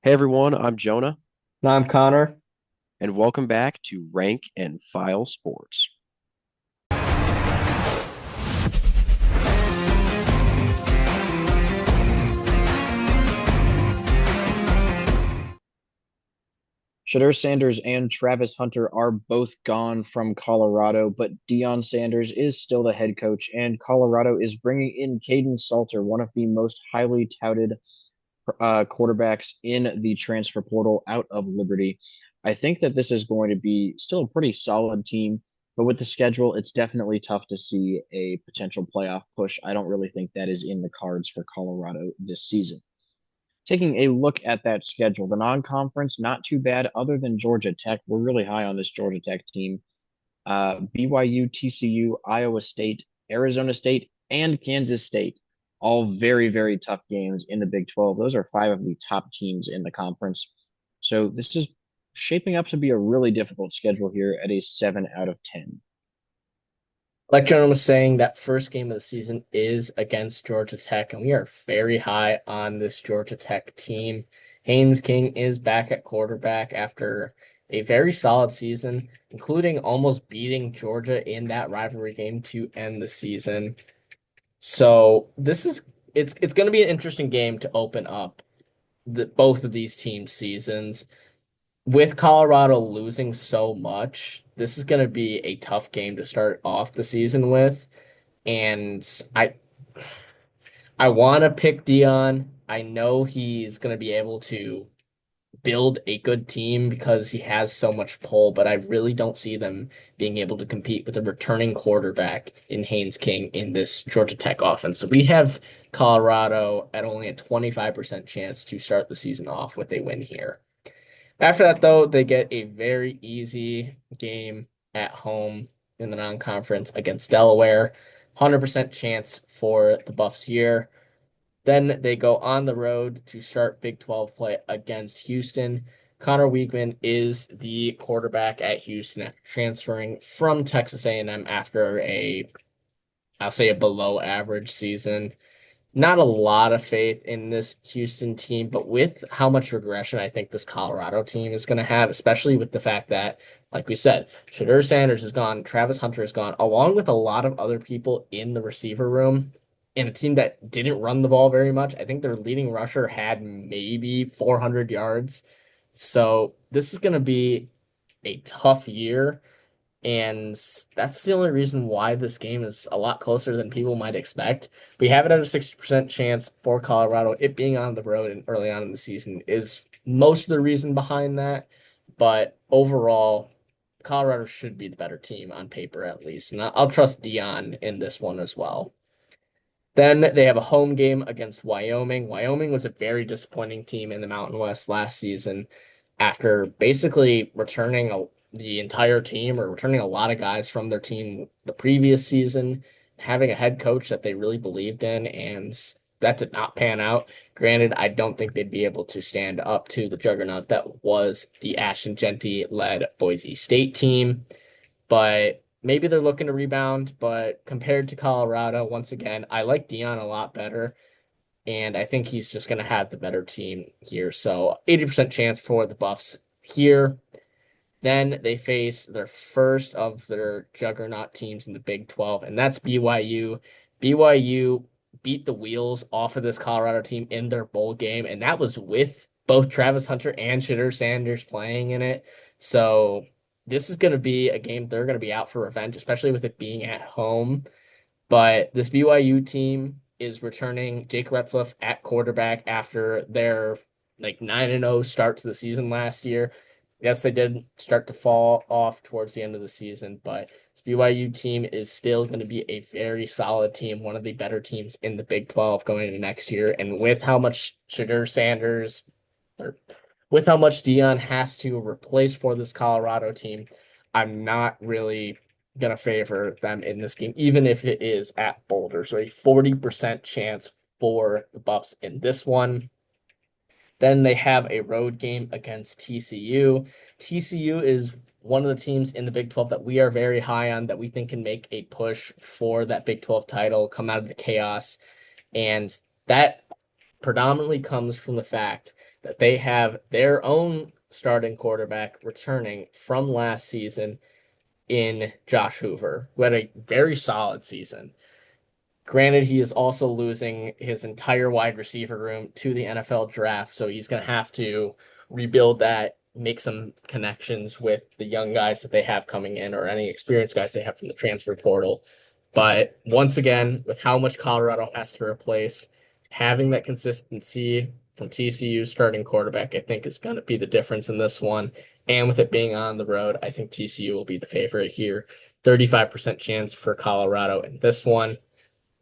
Hey everyone, I'm Jonah, I'm Connor. and welcome back to Rank and File Sports. Shadur Sanders and Travis Hunter are both gone from Colorado, but Deion Sanders is still the head coach, and Colorado is bringing in Caden Salter, one of the most highly touted quarterbacks in the transfer portal out of Liberty. I think that this is going to be still a pretty solid team, but with the schedule, it's definitely tough to see a potential playoff push. I don't really think that is in the cards for Colorado this season. Taking a look at that schedule, the non-conference, not too bad other than Georgia Tech. We're really high on this Georgia Tech team. BYU, TCU, Iowa State, Arizona State, and Kansas State. All very, very tough games in the Big 12. Those are five of the top teams in the conference. So this is shaping up to be a really difficult schedule here at a 7 out of 10. Like Jonah was saying, that first game of the season is against Georgia Tech, and we are very high on this Georgia Tech team. Haynes King is back at quarterback after a very solid season, including almost beating Georgia in that rivalry game to end the season. So it's going to be an interesting game to open up both of these teams' seasons. With Colorado losing so much, this is going to be a tough game to start off the season with. And I want to pick Dion. I know he's going to be able to build a good team because he has so much pull, but I really don't see them being able to compete with a returning quarterback in Haynes King in this Georgia Tech offense. So we have Colorado at only a 25% chance to start the season off with a win here. After that, though, they get a very easy game at home in the non-conference against Delaware. 100% chance for the Buffs here. Then they go on the road to start Big 12 play against Houston. Connor Weigman is the quarterback at Houston after transferring from Texas A&M after I'll say a below average season. Not a lot of faith in this Houston team, but with how much regression I think this Colorado team is going to have, especially with the fact that, like we said, Shadur Sanders is gone, Travis Hunter is gone, along with a lot of other people in the receiver room in a team that didn't run the ball very much. I think their leading rusher had maybe 400 yards. So this is going to be a tough year. And that's the only reason why this game is a lot closer than people might expect. We have it at a 60% chance for Colorado. It being on the road and early on in the season is most of the reason behind that. But overall, Colorado should be the better team on paper, at least. And I'll trust Dion in this one as well. Then they have a home game against Wyoming. Wyoming was a very disappointing team in the Mountain West last season after basically the entire team or returning a lot of guys from their team the previous season, having a head coach that they really believed in, and that did not pan out. Granted, I don't think they'd be able to stand up to the juggernaut that was the Ashton Genty led Boise State team, but maybe they're looking to rebound. But compared to Colorado, once again, I like Dion a lot better, and I think he's just going to have the better team here. So 80% chance for the Buffs here. Then they face their first of their juggernaut teams in the Big 12, and that's BYU. BYU beat the wheels off of this Colorado team in their bowl game, and that was with both Travis Hunter and Shadur Sanders playing in it. So this is going to be a game they're going to be out for revenge, especially with it being at home. But this BYU team is returning Jake Retzlaff at quarterback after their 9-0 start to the season last year. Yes, they did start to fall off towards the end of the season, but this BYU team is still going to be a very solid team, one of the better teams in the Big 12 going into next year. And with how much Shadur Sanders or with how much Dion has to replace for this Colorado team, I'm not really gonna favor them in this game, even if it is at Boulder. So a 40% chance for the Buffs in this one. Then they have a road game against TCU. TCU is one of the teams in the Big 12 that we are very high on that we think can make a push for that Big 12 title, come out of the chaos. And that predominantly comes from the fact that they have their own starting quarterback returning from last season in Josh Hoover, who had a very solid season. Granted, he is also losing his entire wide receiver room to the NFL draft, so he's going to have to rebuild that, make some connections with the young guys that they have coming in or any experienced guys they have from the transfer portal. But once again, with how much Colorado has to replace, having that consistency from TCU's starting quarterback, I think is going to be the difference in this one. And with it being on the road, I think TCU will be the favorite here. 35% chance for Colorado in this one.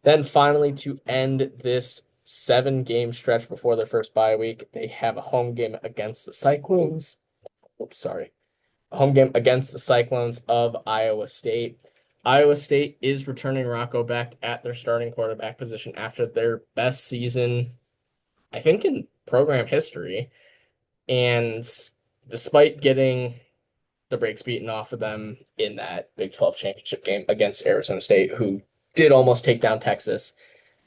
Then finally, to end this 7 game stretch before their first bye week, they have a home game against the Cyclones. Oops, sorry. A home game against the Cyclones of Iowa State. Iowa State is returning Rocco back at their starting quarterback position after their best season, I think, in program history. And despite getting the brakes beaten off of them in that Big 12 championship game against Arizona State, who did almost take down Texas,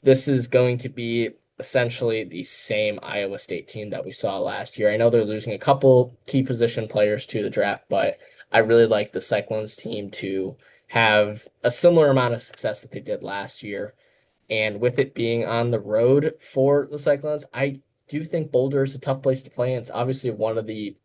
this is going to be essentially the same Iowa State team that we saw last year. I know they're losing a couple key position players to the draft, but I really like the Cyclones team to have a similar amount of success that they did last year. And with it being on the road for the Cyclones, I do think Boulder is a tough place to play. And it's obviously one of the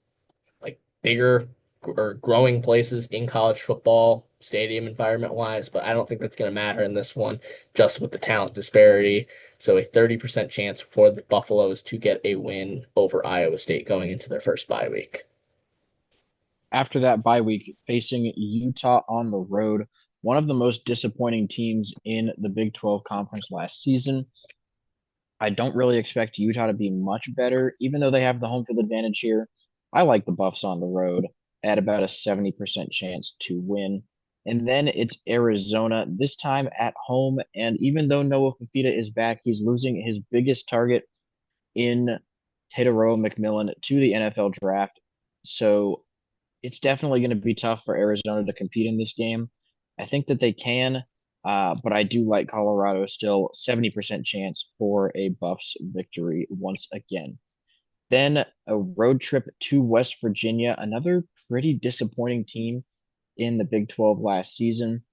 bigger or growing places in college football, stadium environment wise, but I don't think that's going to matter in this one, just with the talent disparity. So a 30% chance for the Buffaloes to get a win over Iowa State going into their first bye week. After that bye week, facing Utah on the road, one of the most disappointing teams in the Big 12 conference last season. I don't really expect Utah to be much better, even though they have the home field advantage here. I like the Buffs on the road at about a 70% chance to win. And then it's Arizona, this time at home. And even though Noah Fafita is back, he's losing his biggest target in Tataroa McMillan to the NFL draft. So it's definitely going to be tough for Arizona to compete in this game. I think that they can, but I do like Colorado still 70% chance for a Buffs victory once again. Then a road trip to West Virginia, another pretty disappointing team in the Big 12 last season,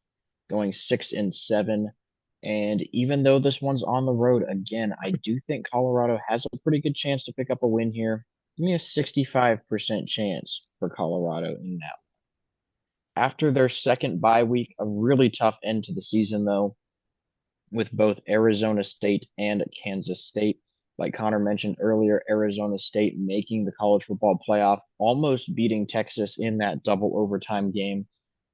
going 6-7. And even though this one's on the road, again, I do think Colorado has a pretty good chance to pick up a win here. Give me a 65% chance for Colorado in that. After their second bye week, a really tough end to the season, though, with both Arizona State and Kansas State. Like Connor mentioned earlier, Arizona State making the college football playoff, almost beating Texas in that double overtime game.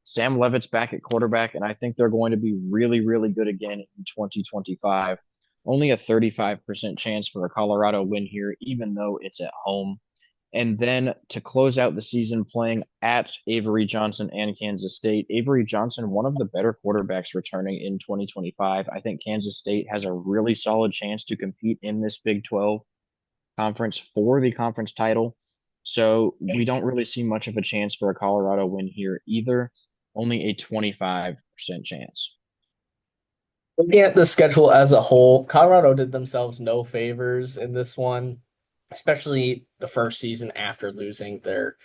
Sam Levitt's back at quarterback, and I think they're going to be really, really good again in 2025. Only a 35% chance for a Colorado win here, even though it's at home. And then to close out the season playing at Avery Johnson and Kansas State. Avery Johnson, one of the better quarterbacks returning in 2025. I think Kansas State has a really solid chance to compete in this Big 12 conference for the conference title. So we don't really see much of a chance for a Colorado win here either. Only a 25% chance. Looking at the schedule as a whole, Colorado did themselves no favors in this one, especially the first season after losing their,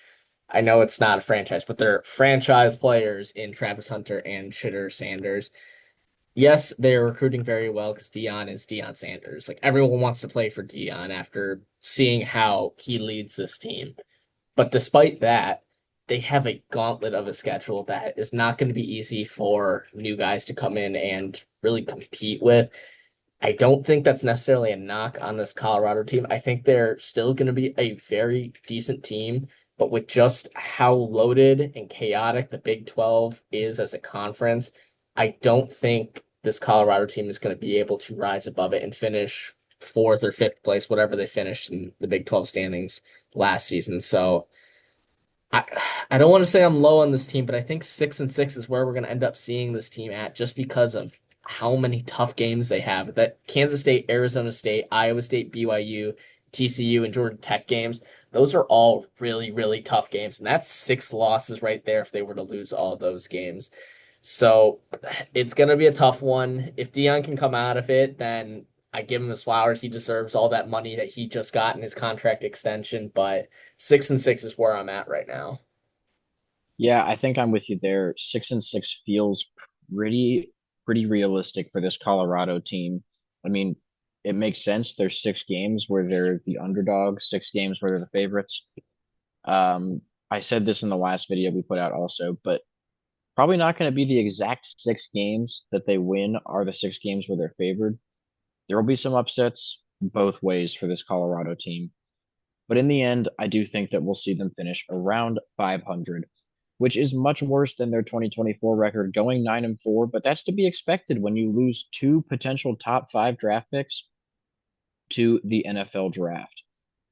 I know it's not a franchise, but their franchise players in Travis Hunter and Shedeur Sanders. Yes, they are recruiting very well because Deion is Deion Sanders. Like everyone wants to play for Deion after seeing how he leads this team. But despite that, they have a gauntlet of a schedule that is not going to be easy for new guys to come in and really compete with. I don't think that's necessarily a knock on this Colorado team. I think they're still going to be a very decent team, but with just how loaded and chaotic the Big 12 is as a conference, I don't think this Colorado team is going to be able to rise above it and finish fourth or fifth place, whatever they finished in the Big 12 standings last season. So I I don't want to say I'm low on this team, but I think 6-6 is where we're going to end up seeing this team at just because of how many tough games they have. That Kansas State, Arizona State, Iowa State, BYU, TCU, and Georgia Tech games, those are all really, really tough games. And that's 6 losses right there if they were to lose all those games. So it's going to be a tough one. If Deion can come out of it, then I give him his flowers. He deserves all that money that he just got in his contract extension, but 6-6 is where I'm at right now. Yeah, I think I'm with you there. 6-6 feels pretty pretty realistic for this Colorado team. I mean, it makes sense. There's 6 games where they're the underdog, 6 games where they're the favorites. I said this in the last video we put out also, but probably not going to be the exact 6 games that they win are the 6 games where they're favored. There will be some upsets both ways for this Colorado team. But in the end, I do think that we'll see them finish around 500, which is much worse than their 2024 record going 9-4. But that's to be expected when you lose 2 potential top 5 draft picks to the NFL draft.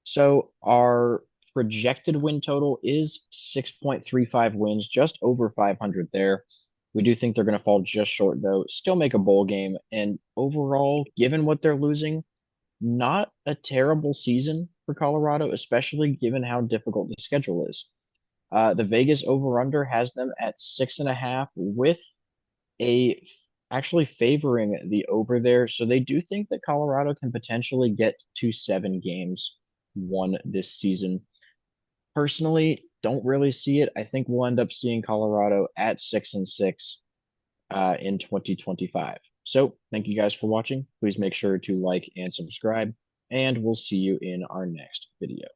So our projected win total is 6.35 wins, just over 500 there. We do think they're going to fall just short, though. Still make a bowl game. And overall, given what they're losing, not a terrible season for Colorado, especially given how difficult the schedule is. The Vegas over/under has them at 6.5 with a actually favoring the over there. So they do think that Colorado can potentially get to 7 games won this season. Personally, don't really see it. I think we'll end up seeing Colorado at 6-6 in 2025. So thank you guys for watching. Please make sure to like and subscribe, and we'll see you in our next video.